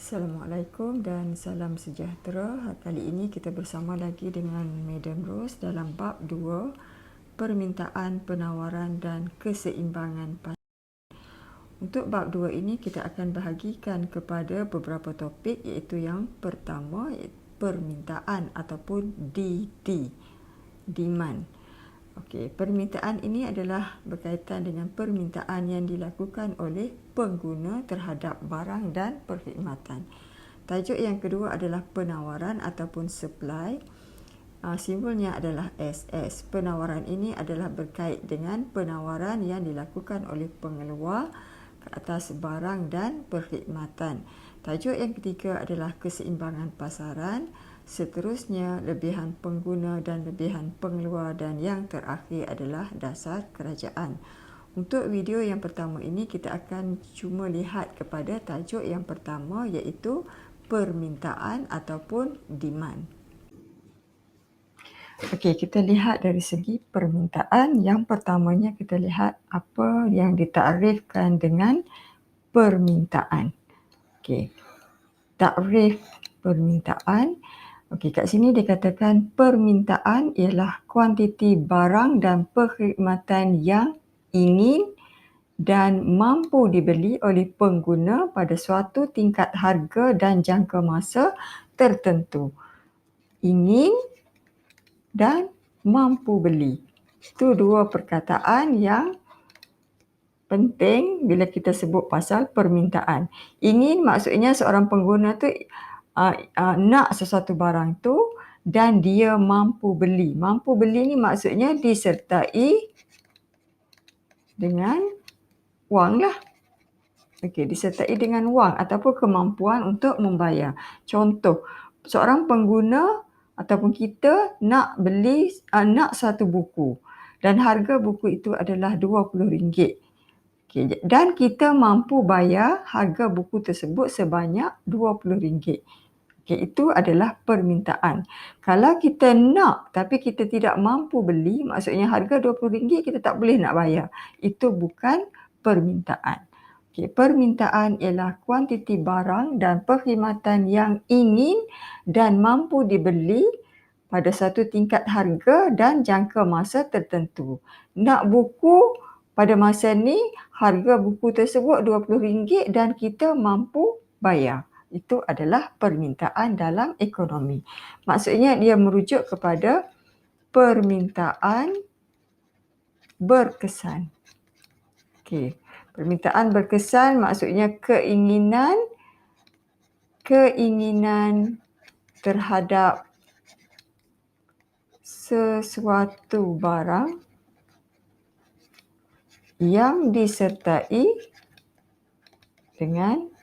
Assalamualaikum dan salam sejahtera. Kali ini kita bersama lagi dengan Madam Rose dalam bab 2, permintaan, penawaran dan keseimbangan pasar. Untuk bab 2 ini kita akan bahagikan kepada beberapa topik, iaitu yang pertama permintaan ataupun DD, demand. Okey, permintaan ini adalah berkaitan dengan permintaan yang dilakukan oleh pengguna terhadap barang dan perkhidmatan. Tajuk yang kedua adalah penawaran ataupun supply. Simbolnya adalah SS. Penawaran ini adalah berkait dengan penawaran yang dilakukan oleh pengeluar ke atas barang dan perkhidmatan. Tajuk yang ketiga adalah keseimbangan pasaran. Seterusnya, lebihan pengguna dan lebihan pengeluar, dan yang terakhir adalah dasar kerajaan. Untuk video yang pertama ini, kita akan cuma lihat kepada tajuk yang pertama, iaitu permintaan ataupun demand. Okey, kita lihat dari segi permintaan. Yang pertamanya kita lihat apa yang ditakrifkan dengan permintaan. Okey, takrif permintaan. Okey, kat sini dikatakan permintaan ialah kuantiti barang dan perkhidmatan yang ingin dan mampu dibeli oleh pengguna pada suatu tingkat harga dan jangka masa tertentu. Ingin dan mampu beli. Itu dua perkataan yang penting bila kita sebut pasal permintaan. Ingin maksudnya seorang pengguna tu nak sesuatu barang tu dan dia mampu beli. Mampu beli ni maksudnya disertai dengan wang lah. Okey, disertai dengan wang ataupun kemampuan untuk membayar. Contoh, seorang pengguna ataupun kita nak beli nak satu buku dan harga buku itu adalah RM20. Okay, dan kita mampu bayar harga buku tersebut sebanyak RM20. Okay, itu adalah permintaan. Kalau kita nak tapi kita tidak mampu beli, maksudnya harga RM20 kita tak boleh nak bayar. Itu bukan permintaan. Okay, permintaan ialah kuantiti barang dan perkhidmatan yang ingin dan mampu dibeli pada satu tingkat harga dan jangka masa tertentu. Nak buku pada masa ni, harga buku tersebut RM20 dan kita mampu bayar. Itu adalah permintaan dalam ekonomi. Maksudnya dia merujuk kepada permintaan berkesan. Okey, permintaan berkesan maksudnya keinginan terhadap sesuatu barang yang disertai dengan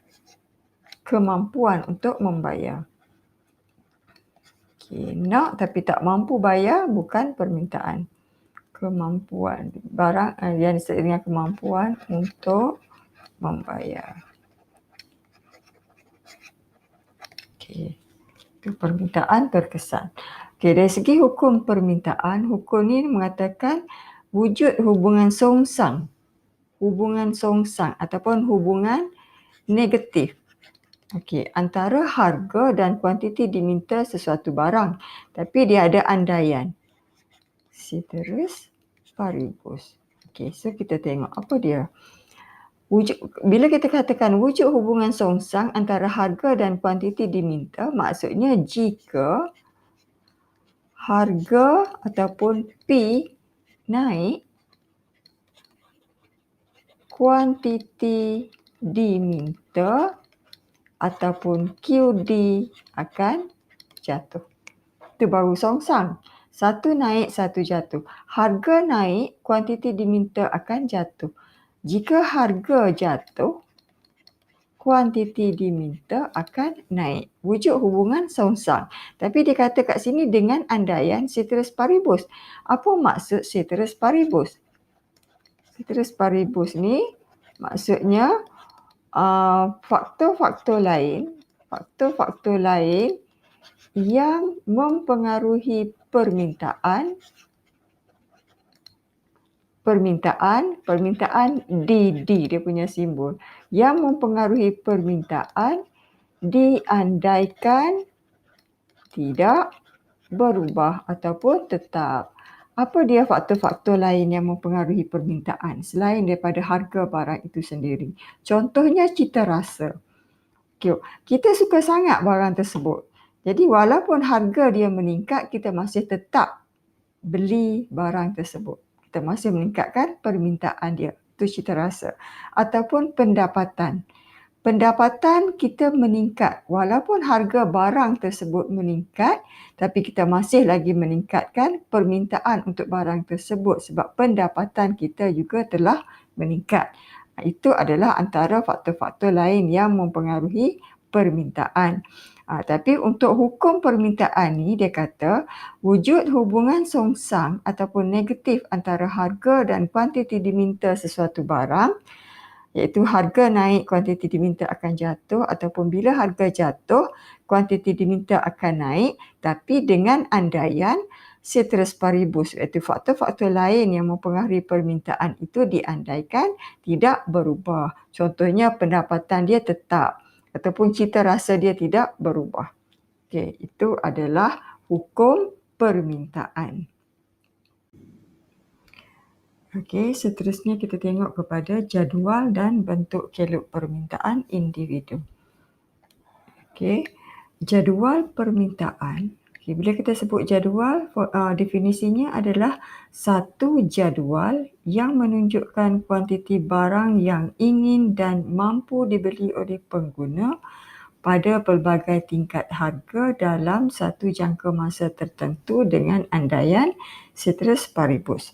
kemampuan untuk membayar. Okay, nak tapi tak mampu bayar bukan permintaan. Kemampuan, barang yang disertai dengan kemampuan untuk membayar. Okay, itu permintaan berkesan. Okay, dari segi hukum permintaan, hukum ini mengatakan wujud hubungan songsang. Hubungan songsang ataupun hubungan negatif. Okey, antara harga dan kuantiti diminta sesuatu barang, tapi dia ada andaian. Ceteris paribus. Okey, so kita tengok apa dia. Bila kita katakan wujud hubungan songsang antara harga dan kuantiti diminta, maksudnya jika harga ataupun P naik, kuantiti diminta ataupun QD akan jatuh. Itu baru songsang. Satu naik, satu jatuh. Harga naik, kuantiti diminta akan jatuh. Jika harga jatuh, kuantiti diminta akan naik. Wujud hubungan songsang. Tapi dia kata kat sini dengan andaian ceteris paribus. Apa maksud ceteris paribus? Ceteris paribus ni maksudnya faktor-faktor lain yang mempengaruhi permintaan DD dia punya simbol, yang mempengaruhi permintaan diandaikan tidak berubah ataupun tetap. Apa dia faktor-faktor lain yang mempengaruhi permintaan selain daripada harga barang itu sendiri? Contohnya cita rasa. Okay. Kita suka sangat barang tersebut. Jadi walaupun harga dia meningkat, kita masih tetap beli barang tersebut. Kita masih meningkatkan permintaan dia. Itu cita rasa. Ataupun pendapatan. Pendapatan kita meningkat. Walaupun harga barang tersebut meningkat, tapi kita masih lagi meningkatkan permintaan untuk barang tersebut sebab pendapatan kita juga telah meningkat. Itu adalah antara faktor-faktor lain yang mempengaruhi permintaan. Tapi untuk hukum permintaan ni dia kata wujud hubungan songsang ataupun negatif antara harga dan kuantiti diminta sesuatu barang, iaitu harga naik, kuantiti diminta akan jatuh, ataupun bila harga jatuh, kuantiti diminta akan naik, tapi dengan andaian ceteris paribus, iaitu faktor-faktor lain yang mempengaruhi permintaan itu diandaikan tidak berubah. Contohnya pendapatan dia tetap ataupun cita rasa dia tidak berubah. Okey, itu adalah hukum permintaan. Okey, seterusnya kita tengok kepada jadual dan bentuk keluk permintaan individu. Okey, jadual permintaan. Okay, bila kita sebut jadual, definisinya adalah satu jadual yang menunjukkan kuantiti barang yang ingin dan mampu dibeli oleh pengguna pada pelbagai tingkat harga dalam satu jangka masa tertentu dengan andaian ceteris paribus.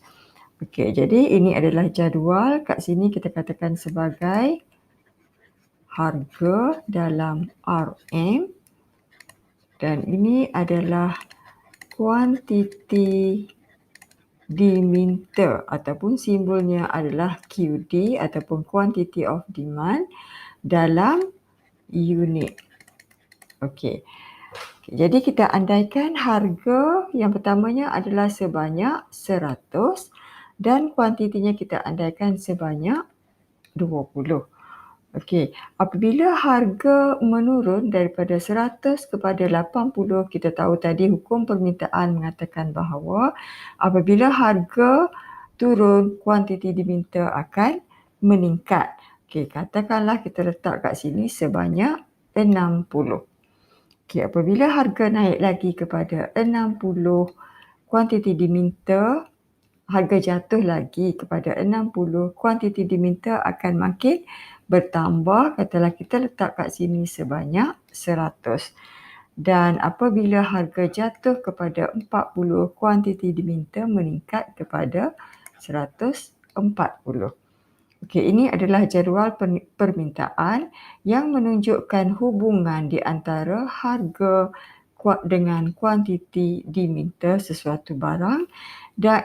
Okey, jadi ini adalah jadual. Kat sini kita katakan sebagai harga dalam RM dan ini adalah kuantiti diminta ataupun simbolnya adalah QD ataupun quantity of demand dalam unit. Okey. Jadi kita andaikan harga yang pertamanya adalah sebanyak 100 dan kuantitinya kita andaikan sebanyak 20. Okey, apabila harga menurun daripada 100 kepada 80, kita tahu tadi hukum permintaan mengatakan bahawa apabila harga turun, kuantiti diminta akan meningkat. Okey, katakanlah kita letak kat sini sebanyak 60. Okey, apabila harga naik lagi kepada 60, kuantiti diminta, harga jatuh lagi kepada 60, kuantiti diminta akan makin bertambah. Katalah kita letak kat sini sebanyak 100. Dan apabila harga jatuh kepada 40, kuantiti diminta meningkat kepada 140. Okey, ini adalah jadual permintaan yang menunjukkan hubungan di antara harga dengan kuantiti diminta sesuatu barang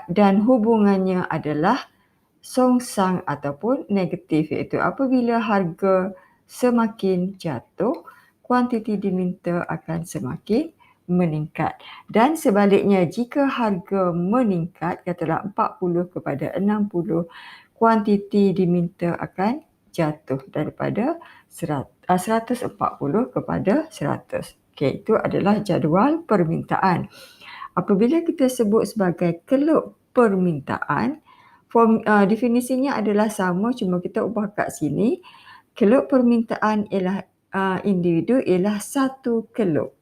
dan hubungannya adalah songsang ataupun negatif, iaitu apabila harga semakin jatuh, kuantiti diminta akan semakin meningkat. Dan sebaliknya, jika harga meningkat, katalah 40 kepada 60, kuantiti diminta akan jatuh daripada 140 kepada 100. Okey, itu adalah jadual permintaan. Apabila kita sebut sebagai keluk permintaan, definisinya adalah sama, cuma kita ubah kat sini. Keluk permintaan ialah individu ialah satu keluk.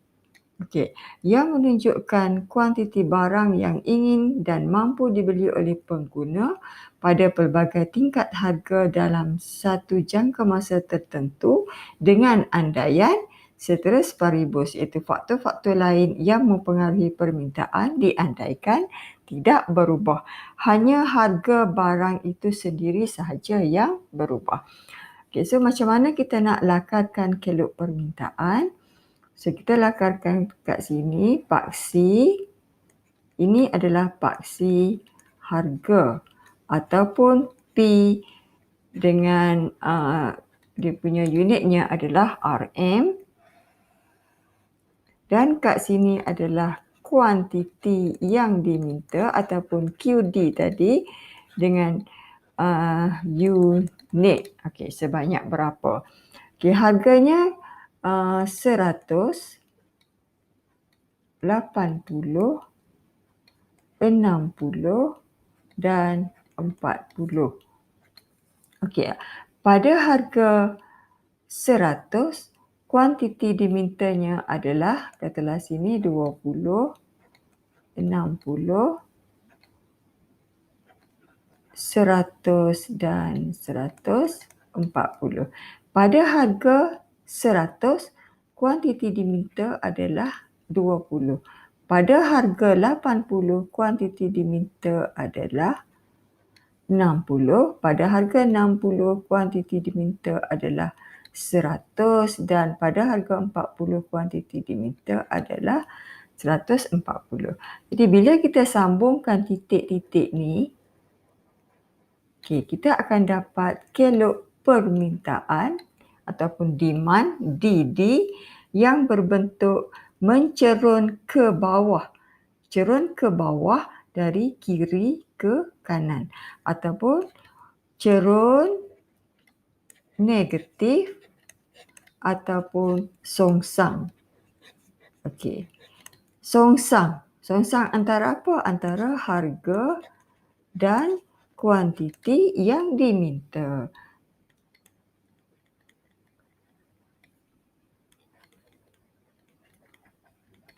Okey, yang menunjukkan kuantiti barang yang ingin dan mampu dibeli oleh pengguna pada pelbagai tingkat harga dalam satu jangka masa tertentu dengan andaian ceteris paribus, iaitu faktor-faktor lain yang mempengaruhi permintaan diandaikan tidak berubah. Hanya harga barang itu sendiri sahaja yang berubah. Okay, so macam mana kita nak lakarkan keluk permintaan? So kita lakarkan kat sini paksi. Ini adalah paksi harga ataupun P dengan dia punya unitnya adalah RM. Dan kat sini adalah kuantiti yang diminta ataupun QD tadi dengan unit. Okey, sebanyak berapa. Okey, harganya 100, 80, 60 dan 40. Okey, pada harga 100, kuantiti dimintanya adalah, katalah sini 20, 60, 100 dan 140. Pada harga 100, kuantiti diminta adalah 20. Pada harga 80, kuantiti diminta adalah 60. Pada harga 60, kuantiti diminta adalah 100 dan pada harga 40, kuantiti diminta adalah 140. Jadi bila kita sambungkan titik-titik ni, kita akan dapat kelok permintaan ataupun demand DD yang berbentuk mencerun ke bawah. Cerun ke bawah dari kiri ke kanan ataupun cerun negatif ataupun songsang. Okey. Songsang. Songsang antara apa? Antara harga dan kuantiti yang diminta.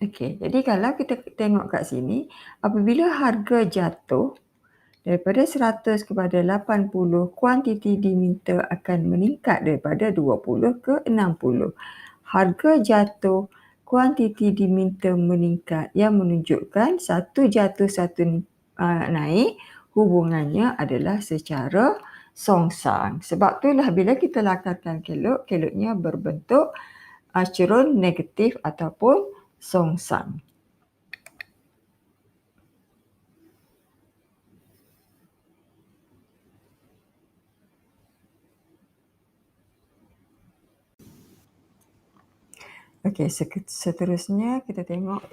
Okey, jadi kalau kita tengok kat sini, apabila harga jatuh daripada 100 kepada 80, kuantiti diminta akan meningkat daripada 20 ke 60. Harga jatuh, kuantiti diminta meningkat yang menunjukkan satu jatuh, satu naik, hubungannya adalah secara songsang. Sebab itulah bila kita lakarkan kelok, keloknya berbentuk cerun negatif ataupun songsang. Okey, seterusnya kita tengok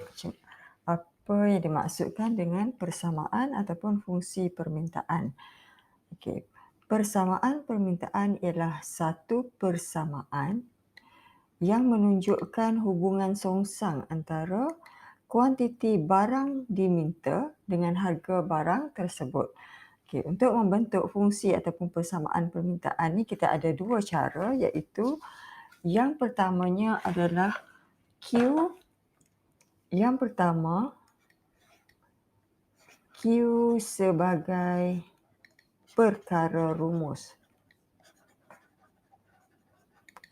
apa yang dimaksudkan dengan persamaan ataupun fungsi permintaan. Okey, persamaan permintaan ialah satu persamaan yang menunjukkan hubungan songsang antara kuantiti barang diminta dengan harga barang tersebut. Okey, untuk membentuk fungsi ataupun persamaan permintaan ni kita ada dua cara, iaitu yang pertamanya adalah Q. Yang pertama, Q sebagai perkara rumus.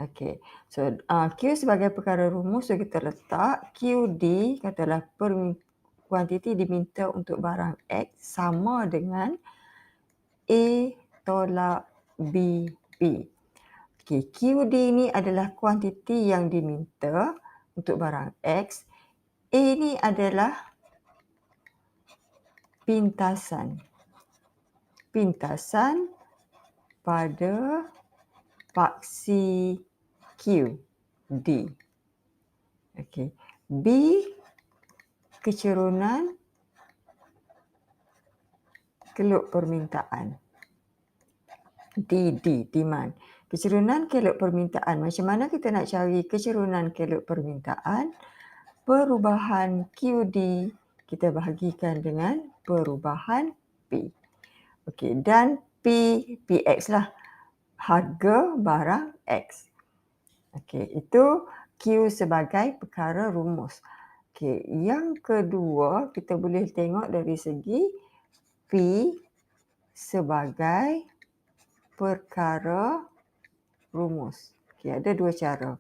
Okey, so Q sebagai perkara rumus, so kita letak QD, katalah kuantiti diminta untuk barang X sama dengan A tolak BP. Okey, QD ni adalah kuantiti yang diminta untuk barang X. A ni adalah pintasan. Pintasan pada paksi Q, D. Okey. B, kecerunan keluk permintaan. D, demand. Kecerunan keluk permintaan. Macam mana kita nak cari kecerunan keluk permintaan? Perubahan QD kita bahagikan dengan perubahan P. Okey, dan PX lah. Harga barang X. Okey, itu Q sebagai perkara rumus. Okey, yang kedua kita boleh tengok dari segi P sebagai perkara rumus. Okey, ada dua cara.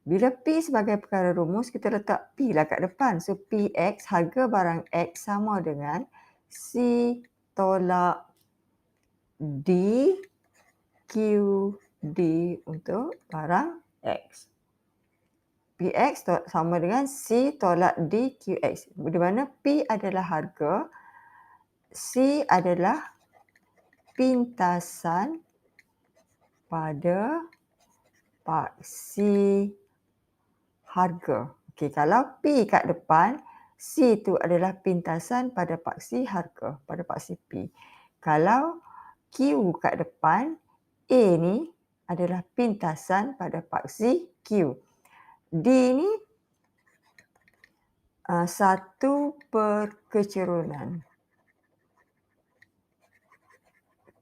Bila P sebagai perkara rumus, kita letak P lah kat depan. So, PX, harga barang X sama dengan C tolak D QD untuk barang X. PX sama dengan C tolak D QX. Di mana P adalah harga, C adalah pintasan pada paksi harga. Okey, kalau P kat depan, C tu adalah pintasan pada paksi harga, pada paksi P. Kalau Q kat depan, A ni adalah pintasan pada paksi Q. D ni satu perkecerunan.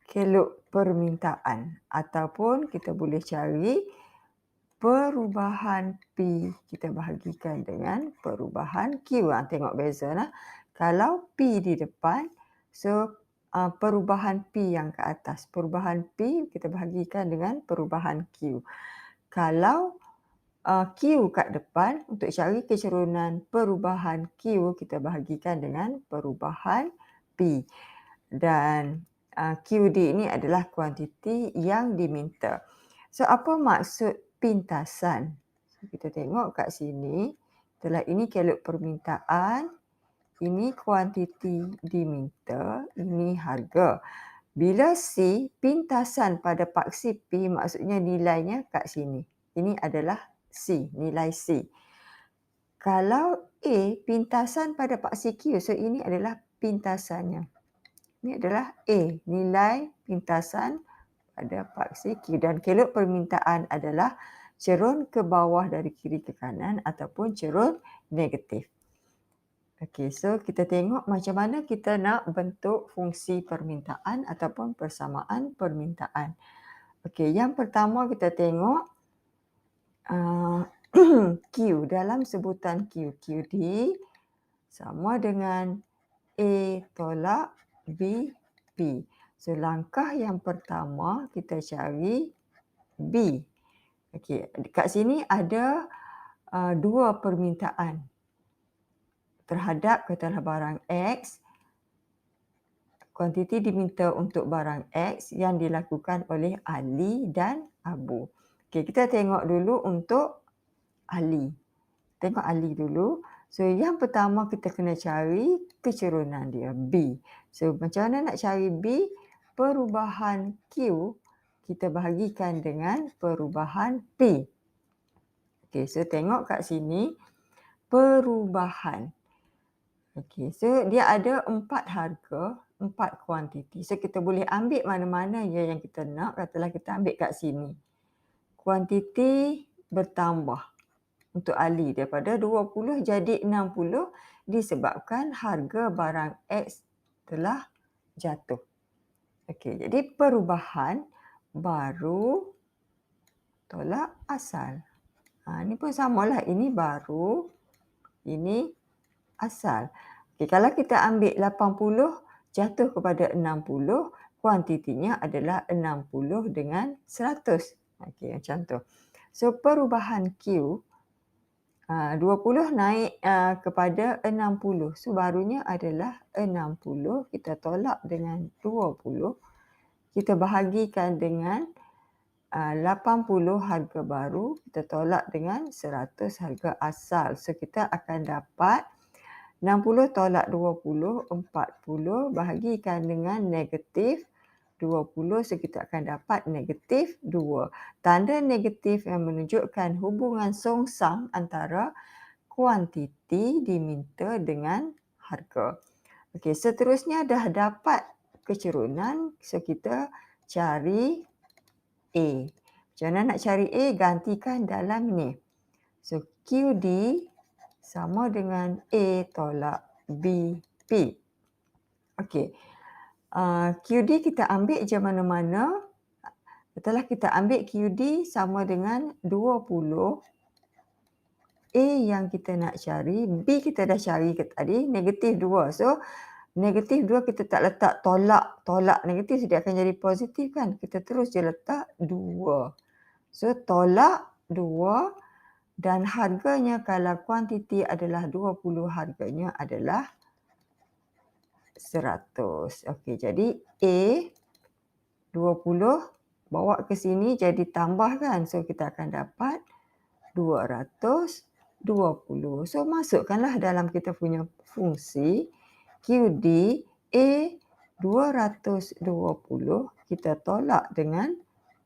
Kelok permintaan ataupun kita boleh cari perubahan P kita bahagikan dengan perubahan Q. Tengok beza lah. Kalau P di depan, so perubahan P yang ke atas. Perubahan P kita bahagikan dengan perubahan Q. Kalau Q kat depan, untuk cari kecerunan perubahan Q kita bahagikan dengan perubahan P. Dan QD ini adalah kuantiti yang diminta. So apa maksud pintasan? Kita tengok kat sini, setelah ini kelok permintaan, ini kuantiti diminta, ini harga. Bila C, pintasan pada paksi P maksudnya nilainya kat sini. Ini adalah C, nilai C. Kalau A, pintasan pada paksi Q, so ini adalah pintasannya. Ini adalah A, nilai pintasan pada paksi Q. Dan kelok permintaan adalah cerun ke bawah dari kiri ke kanan ataupun cerun negatif. Okey, so kita tengok macam mana kita nak bentuk fungsi permintaan ataupun persamaan permintaan. Okey, yang pertama kita tengok Q dalam sebutan Q. QD sama dengan A tolak B, P. So, langkah yang pertama kita cari B. Okey, kat sini ada dua permintaan terhadap katakanlah barang X. Kuantiti diminta untuk barang X yang dilakukan oleh Ali dan Abu. Okey, kita tengok dulu untuk Ali. Tengok Ali dulu. So, yang pertama kita kena cari kecerunan dia, B. So, macam mana nak cari B? Perubahan Q kita bahagikan dengan perubahan P. Okey, so tengok kat sini perubahan. Okey, so dia ada 4 harga, 4 kuantiti. So, kita boleh ambil mana-mana yang kita nak. Katalah kita ambil kat sini. Kuantiti bertambah. Untuk Ali daripada 20 jadi 60 disebabkan harga barang X telah jatuh. Okey, jadi perubahan baru tolak asal. Ini pun samalah, ini baru, ini asal. Okey, kalau kita ambil 80 jatuh kepada 60, kuantitinya adalah 60 dengan 100. Okey, macam tu. So, perubahan Q 20 naik kepada 60. So, barunya adalah 60. Kita tolak dengan 20. Kita bahagikan dengan 80 harga baru. Kita tolak dengan 100 harga asal. So, kita akan dapat 60 tolak 20, 40. Bahagikan dengan negatif 20, so kita akan dapat negatif 2. Tanda negatif yang menunjukkan hubungan songsang antara kuantiti diminta dengan harga. Okey, seterusnya dah dapat kecerunan, so kita cari A. Macam mana nak cari A? Gantikan dalam ni. So, QD sama dengan A tolak B, P. Okey. QD kita ambil je mana-mana. Setelah kita ambil QD sama dengan 20. A yang kita nak cari, B kita dah cari ke tadi, negatif 2. So, negatif 2 kita tak letak tolak negatif, dia akan jadi positif kan. Kita terus je letak 2. So, tolak 2 dan harganya kalau kuantiti adalah 20, harganya adalah 100. Okey, jadi A 20 bawa ke sini jadi tambah kan. So, kita akan dapat 220. So, masukkanlah dalam kita punya fungsi QD A 220 kita tolak dengan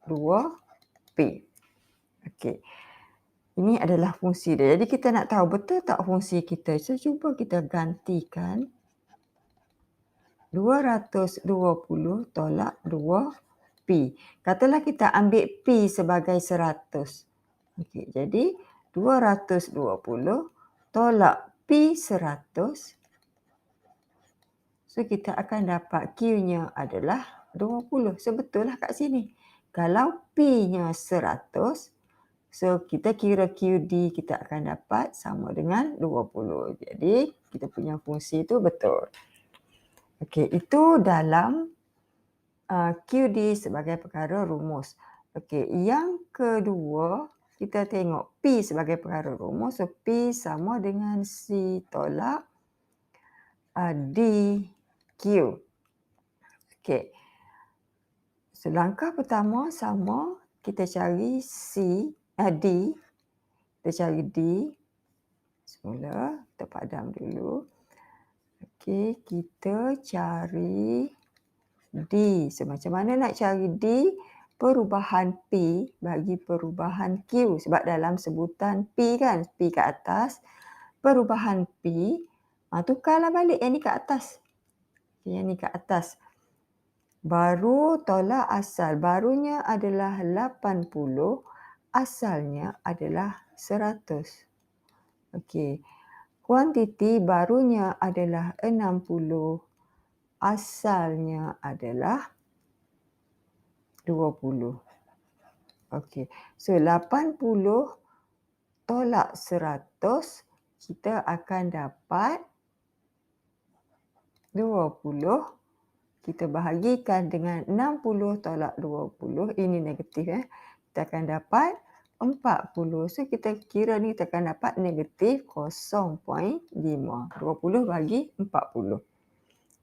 2P. Okey. Ini adalah fungsi dia. Jadi, kita nak tahu betul tak fungsi kita. So, cuba kita gantikan 220 tolak 2P. Katalah kita ambil P sebagai 100. Okey, jadi 220 tolak P 100. So, kita akan dapat Q-nya adalah 20. So, betul lah kat sini. Kalau P-nya 100, so kita kira QD kita akan dapat sama dengan 20. Jadi, kita punya fungsi itu betul. Okey, itu dalam QD sebagai perkara rumus. Okey, yang kedua, kita tengok P sebagai perkara rumus. So, P sama dengan C tolak DQ. Okey. So, langkah pertama sama, kita cari D. Kita cari D. Semula, kita padam dulu. Okey, kita cari D. So, macam mana nak cari D? Perubahan P bagi perubahan Q. Sebab dalam sebutan P kan, P kat atas. Perubahan P, tukarlah balik yang ni kat atas. Yang ni kat atas. Baru tolak asal. Barunya adalah 80, asalnya adalah 100. Okey. Kuantiti barunya adalah 60, asalnya adalah 20. Okey. So, 80 tolak 100, kita akan dapat 20. Kita bahagikan dengan 60 tolak 20. Ini negatif. Kita akan dapat 40. So, kita kira ni kita akan dapat negatif 0.5. 20 bagi 40.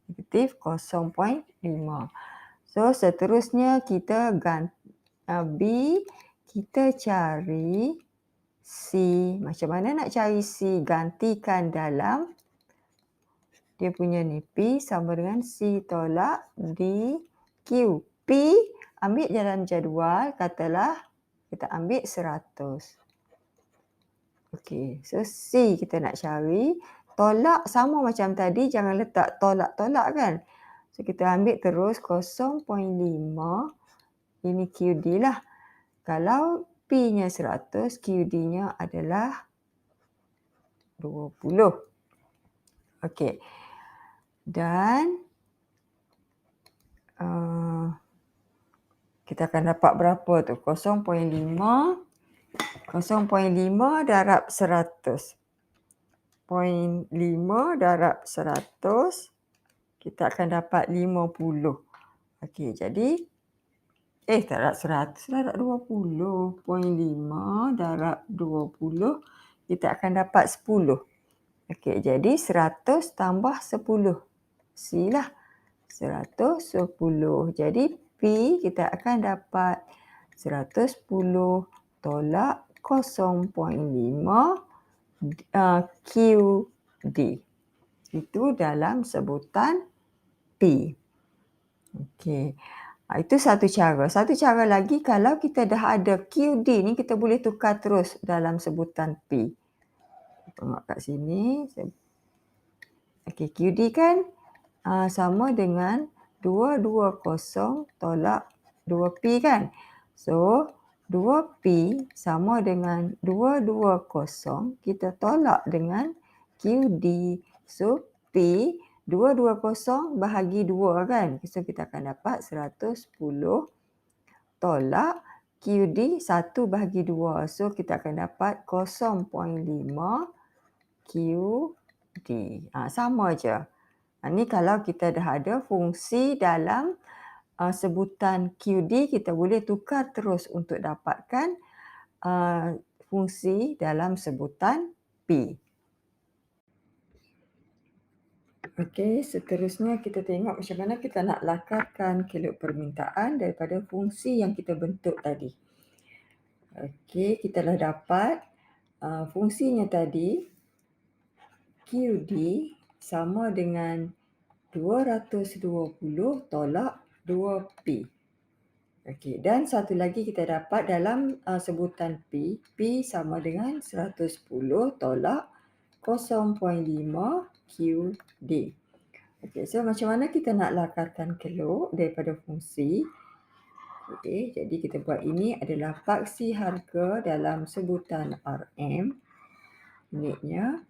Negatif 0.5. So, seterusnya kita B, kita cari C. Macam mana nak cari C? Gantikan dalam dia punya ni. P sama dengan C tolak DQ. P ambil dalam jadual, katalah kita ambil 100. Okey, so C kita nak cari. Tolak sama macam tadi, jangan letak tolak-tolak kan. So, kita ambil terus 0.5. Ini QD lah. Kalau P-nya 100, QD-nya adalah 20. Okey. Dan kita akan dapat berapa tu? 0.5 darab 100. 0.5 darab 100, kita akan dapat 50. Okey, jadi darab 100, darab 20. 0.5 darab 20, kita akan dapat 10. Okey, jadi 100 tambah 10. C lah. 110. Jadi P kita akan dapat 110 tolak 0.5 QD. Itu dalam sebutan P. Okey. Itu satu cara. Satu cara lagi, kalau kita dah ada QD ni, kita boleh tukar terus dalam sebutan P. Tengok kat sini. Okey, QD kan sama dengan 220 tolak 2P kan. So, 2P sama dengan 220, kita tolak dengan QD. So, P 220 bahagi 2 kan. So, kita akan dapat 110 tolak QD 1 bahagi 2. So, kita akan dapat 0.5 QD. Sama je. Ni kalau kita dah ada fungsi dalam sebutan QD, kita boleh tukar terus untuk dapatkan fungsi dalam sebutan P. Okey, seterusnya kita tengok macam mana kita nak lakarkan keluk permintaan daripada fungsi yang kita bentuk tadi. Okey, kita dah dapat fungsinya tadi, QD sama dengan 220 tolak 2P. Okey, dan satu lagi kita dapat dalam sebutan P. P sama dengan 110 tolak 0.5 QD. Okey, so macam mana kita nak lakarkan keluk daripada fungsi? Okey, jadi kita buat ini adalah paksi harga dalam sebutan RM. Unitnya.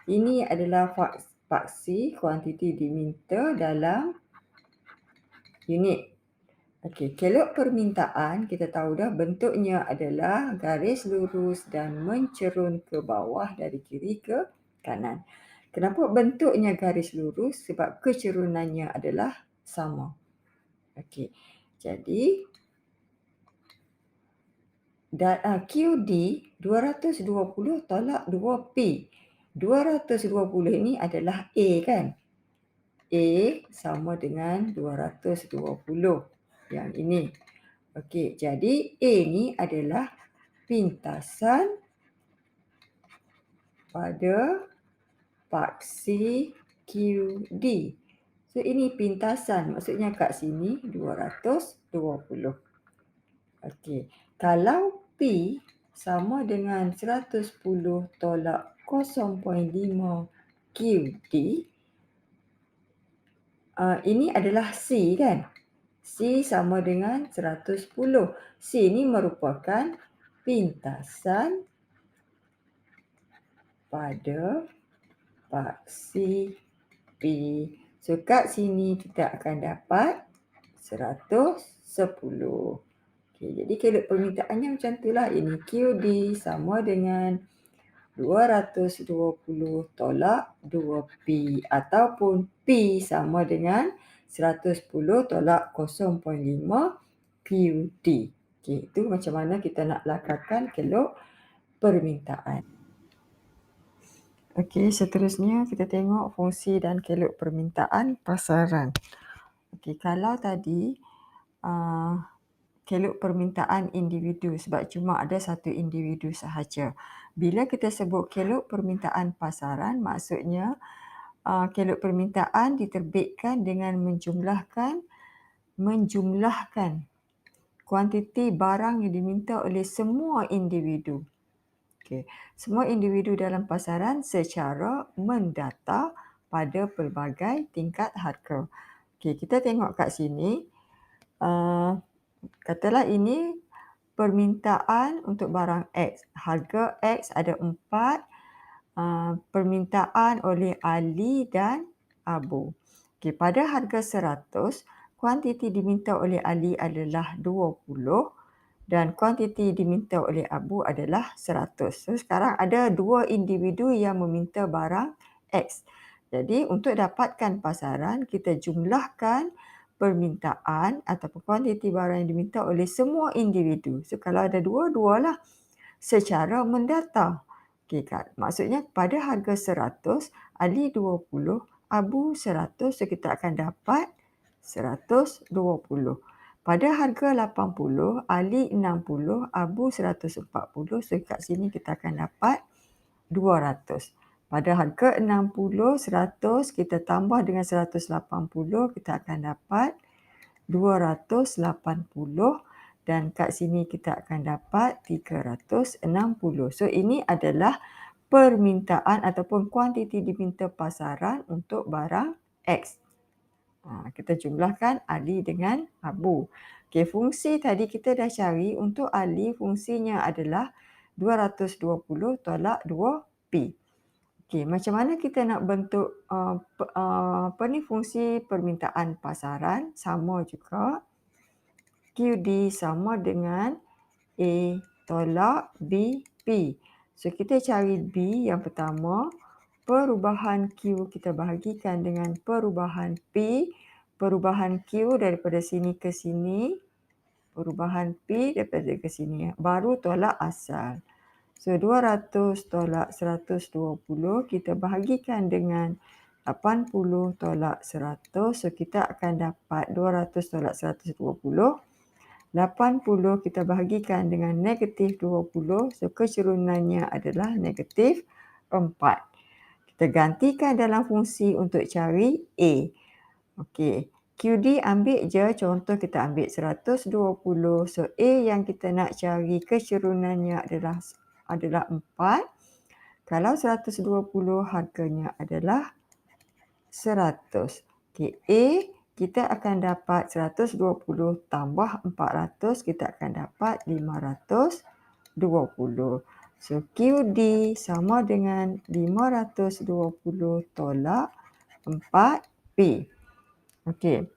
Ini adalah paksi kuantiti diminta dalam unit. Okey, kelok permintaan kita tahu dah bentuknya adalah garis lurus dan mencerun ke bawah dari kiri ke kanan. Kenapa bentuknya garis lurus? Sebab kecerunannya adalah sama. Okey. Jadi QD 220 tolak 2P. 220 ini adalah A kan? A sama dengan 220 yang ini. Okey, jadi A ni adalah pintasan pada paksi QD. So ini pintasan, maksudnya kat sini 220. Okey, kalau P sama dengan 110 tolak 0.5 QD, ini adalah C kan? C sama dengan 110. C ini merupakan pintasan pada paksi P. So kat sini kita akan dapat 110. Okey, jadi kelok permintaannya macam itulah. Ini QD sama dengan 220 tolak 2P ataupun P sama dengan 110 tolak 0.5 QD. Okey, itu macam mana kita nak lakarkan kelok permintaan. Okey, seterusnya kita tengok fungsi dan kelok permintaan pasaran. Okey, kalau tadi kelok permintaan individu sebab cuma ada satu individu sahaja. Bila kita sebut kelok permintaan pasaran, maksudnya kelok permintaan diterbitkan dengan menjumlahkan kuantiti barang yang diminta oleh semua individu. Okey, semua individu dalam pasaran secara mendata pada pelbagai tingkat harga. Okey, kita tengok kat sini. Katalah ini permintaan untuk barang X. Harga X ada 4. Permintaan oleh Ali dan Abu. Okey, pada harga 100, kuantiti diminta oleh Ali adalah 20 dan kuantiti diminta oleh Abu adalah 100. So sekarang ada dua individu yang meminta barang X. Jadi untuk dapatkan pasaran, kita jumlahkan permintaan ataupun kuantiti barang yang diminta oleh semua individu. So kalau ada dua-dualah secara mendata. Okey, maksudnya pada harga 100, Ali 20, Abu 100, so kita akan dapat 120. Pada harga 80, Ali 60, Abu 140, so kat sini kita akan dapat 200. Pada harga 60, 100 kita tambah dengan 180, kita akan dapat 280 dan kat sini kita akan dapat 360. So ini adalah permintaan ataupun kuantiti diminta pasaran untuk barang X. Kita jumlahkan Ali dengan Abu. Okey, fungsi tadi kita dah cari. Untuk Ali, fungsinya adalah 220 tolak 2P. Okey, macam mana kita nak bentuk fungsi permintaan pasaran? Sama juga. QD sama dengan A tolak BP. So kita cari B yang pertama. Perubahan Q kita bahagikan dengan perubahan P. Perubahan Q daripada sini ke sini. Perubahan P daripada ke sini. Baru tolak asal. So 200 tolak 120 kita bahagikan dengan 80 tolak 100. So kita akan dapat 200 tolak 120. 80 kita bahagikan dengan negatif 20. So kecerunannya adalah negatif 4. Kita gantikan dalam fungsi untuk cari A. Okey. QD ambil je, contoh kita ambil 120. So A yang kita nak cari kecerunannya adalah 4. Kalau 120 harganya adalah 100. Okey, A kita akan dapat 120 tambah 400, kita akan dapat 520. So, QD sama dengan 520 tolak 4P. Okey.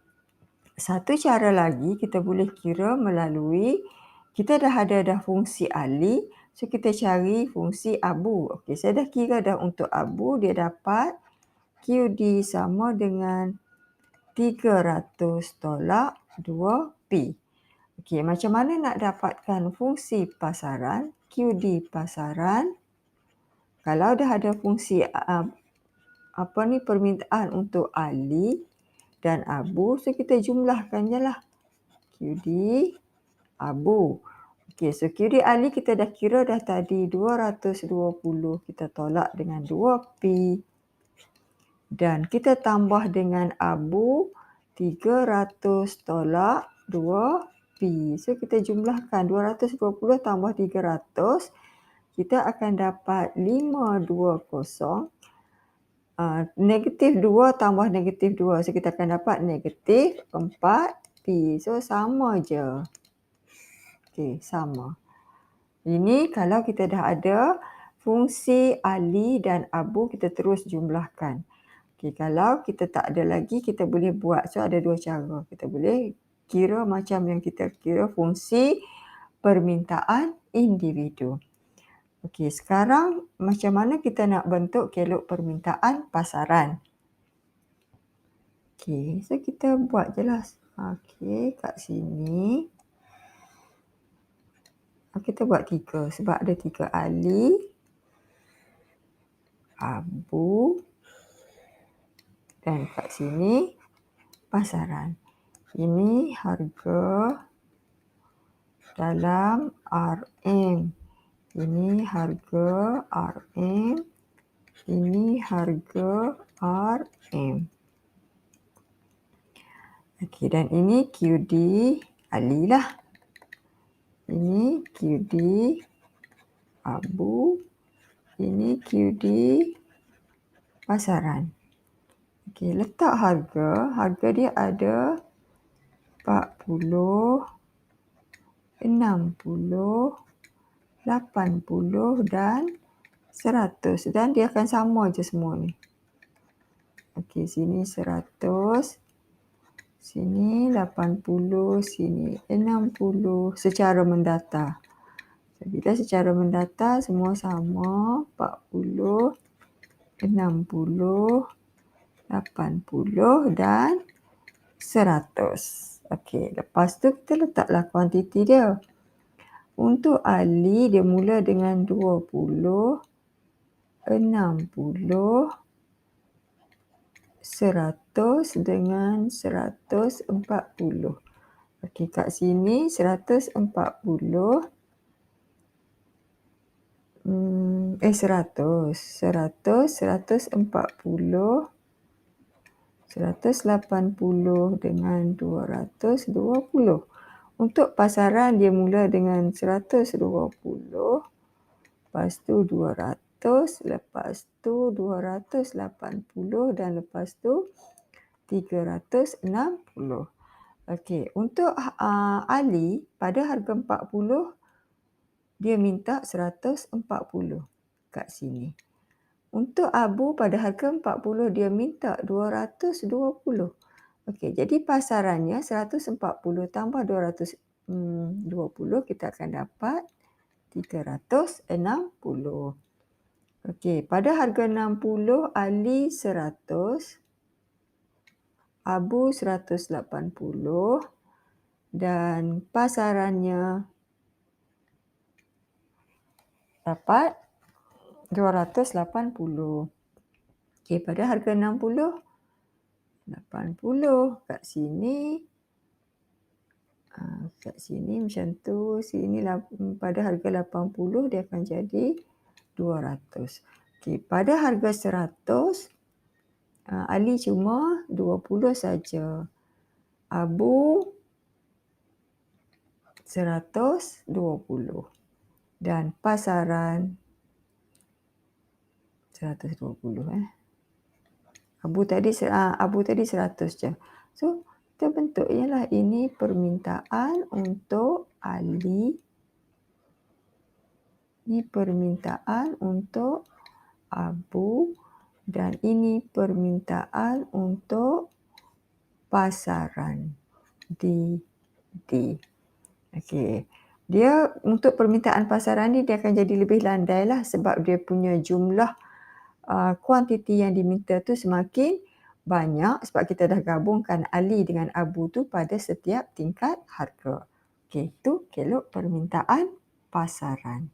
Satu cara lagi kita boleh kira melalui, kita dah ada fungsi Ali, so kita cari fungsi abu. Okey, saya dah kira dah untuk abu, dia dapat QD sama dengan 300 tolak 2P. Okey, macam mana nak dapatkan fungsi pasaran, QD pasaran? Kalau dah ada fungsi permintaan untuk Ali dan abu, so kita jumlahkan je lah. QD abu. Okey, so QD Ali kita dah kira dah tadi 220, kita tolak dengan 2P. Dan kita tambah dengan abu 300 tolak 2P. So kita jumlahkan 220 tambah 300, kita akan dapat 520. Negatif 2 tambah negatif 2. So kita akan dapat negatif 4P. So sama je. Okey, sama. Ini kalau kita dah ada fungsi Ali dan abu, kita terus jumlahkan. Okey, kalau kita tak ada lagi, kita boleh buat. So ada dua cara. Kita boleh kira macam yang kita kira fungsi permintaan individu. Okey, sekarang macam mana kita nak bentuk kelok permintaan pasaran? Okey, so kita buat je lah. Okey, kat sini. Kita buat 3 sebab ada 3 Ali, abu dan kat sini pasaran. Ini harga dalam RM. Ini harga RM. Ini harga RM. Okey, dan ini QD Ali lah. Ini QD abu. Ini QD pasaran. Okey, letak harga. Harga dia ada 40, 60, 80 dan 100. Dan dia akan sama je semua ni. Okey, sini 100, sini 80, sini 60 secara mendata. Bila secara mendata semua sama, 40, 60, 80 dan 100. Okey, lepas tu kita letaklah kuantiti dia. Untuk Ali dia mula dengan 20, 60, 100 dengan 140. Okey, kat sini 140, 100, 140, 180 dengan 220. Untuk pasaran dia mula dengan 120, lepas tu 200, lepas tu 280 dan lepas tu 360. Okey, untuk Ali pada harga 40 dia minta 140 kat sini. Untuk abu pada harga 40 dia minta 220. Okey, jadi pasarannya 140 tambah 220 kita akan dapat 360. Okey, pada harga 60 Ali 100, abu 180 dan pasarannya dapat 280. Okey, pada harga 60, 80 kat sini. Kat sini macam tu, sini pada harga 80 dia akan jadi 200. Okey, pada harga 100 Ali cuma 20 saja. Abu 120 dan pasaran 120 Abu tadi 100 je. So, kita bentuk ialah ini permintaan untuk Ali, ini permintaan untuk Abu, dan ini permintaan untuk pasaran D. Okey. Dia untuk permintaan pasaran ni dia akan jadi lebih landai lah sebab dia punya jumlah kuantiti yang diminta tu semakin banyak sebab kita dah gabungkan Ali dengan Abu tu pada setiap tingkat harga. Okey, itu kelok permintaan pasaran.